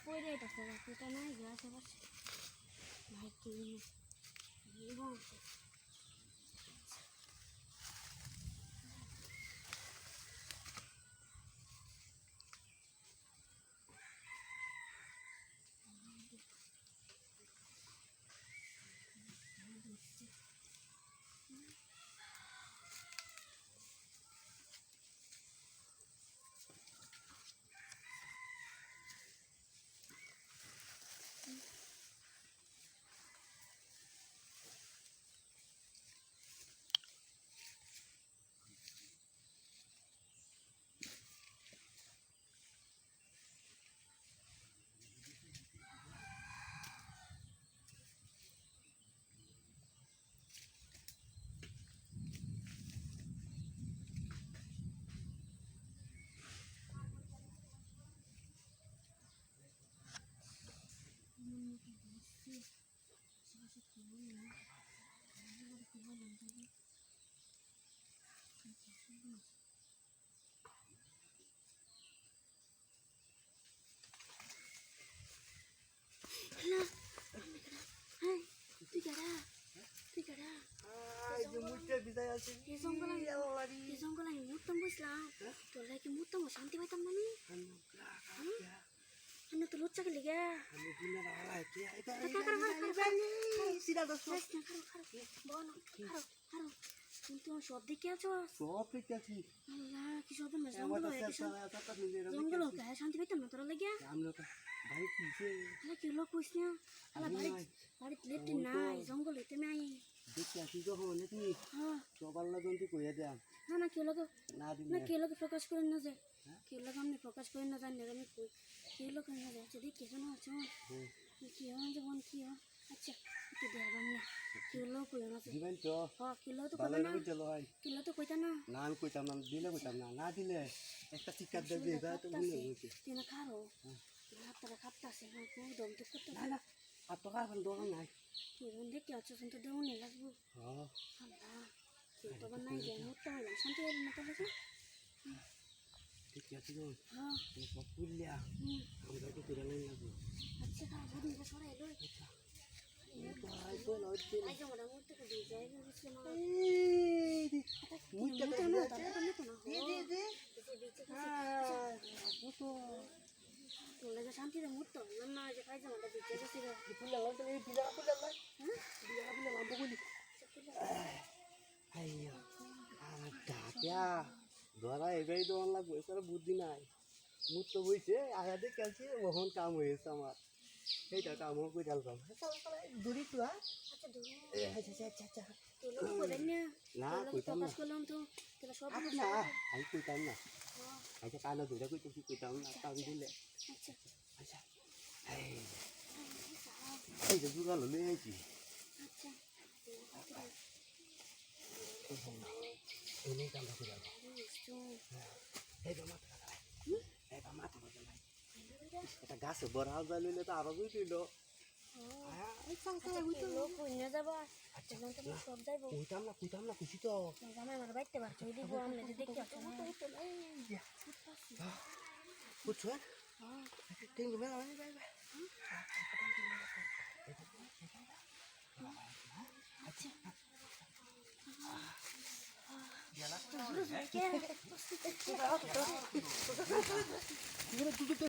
পড়ে যাচ্ছে রাস্তাটা নাই গাছ আবার ভাই কি বলছে শান্তি পাইতাম না আমি তো লজ্জা গেলে গে কিন্তু সব দিকে আছো সব দিকে আছি কি সব জঙ্গল শান্তি পাইতাম না তোরা লেগে কি লোক কইস না বাড়িতে লেট্রিন নাই জঙ্গল হইতে নাই দেখি আসি যখন নাকি সবার লাগন তুই কইয়া দেন না না কেউ লোকে না কেউ লোকে প্রকাশ করেন না যে কেউ লোক আপনি প্রকাশ করেন না জানি আমি কই কেউ লোক না যায় যদি কে জানো আছো কি হয় যেমন কি হয় আচ্ছা একটু দেখলাম না কেউ লোক কই না দিবেন তো হ্যাঁ কেউ লোক তো কই না কেউ লোক তো কইতা না না আমি কইতাম না দিলে কইতাম না না দিলে একটা টিকার দেবে এটা তো মনে হইছে তুই না খারো হাতটা কাটতাছে কোন দম তো করতে না না আর তো খাবার দোকান নাই কি বন্ধে কি আছো শুনতে দেও নে লাগবো হ্যাঁ আল্লাহ কি তো বানাই দে মুটটা হইলাম শান্তি হইলাম না তাহলে ঠিক আছে গো হ্যাঁ এই সব পুলিয়া আমরা তো তুলে লই লাগবো আচ্ছা কা বুঝি না সরা এলো আচ্ছা আই তো লই দিন আই তো মোটা মুটটা তো দিয়ে যায় বুঝছ না মুটটা তো না দে দে দে হ্যাঁ তো তোলে যে শান্তিতে মুটতো না যে খাই যাও এটা দিতে গেছে রে পুলা লাল তো এই বিলা পুলা লাল হ্যাঁ বিলা পুলা লাল বলি আইয়া আর ডাকিয়া ধরা এবাই তো অনলা বইসার বুদ্ধি নাই মুটতো বইছে আয়া দে কালছে ওহন কাম হইছে আমার এইটা কাম কই ডালবাম দূরি তো আচ্ছা দূরি আচ্ছা আচ্ছা আচ্ছা তোলো তো বলেন না কইতাম না করলাম তো তোরা সব না আমি কইতাম না আচ্ছা কানা ধরে কইতাম না কাম দিলে আচ্ছা আচ্ছা এই যে দুগাল লই আইছি আচ্ছা এই কামটা করে দাও এই তো মাথা লাগাই এই তো মাথা লাগাই এটা গাছে বড়াল যাই লইলে তো আরো বুঝিল এই সংসারে হইতো লোক কইনা যাবা আচ্ছা তো সব যাইবো কইতাম না খুশি তো জামাই আমার বাইতে বার কই দিব আমনে দেখি আছো বুঝছো হ্যাঁ তিন ঘন্টা আমি বাই বাই আচ্ছা ya la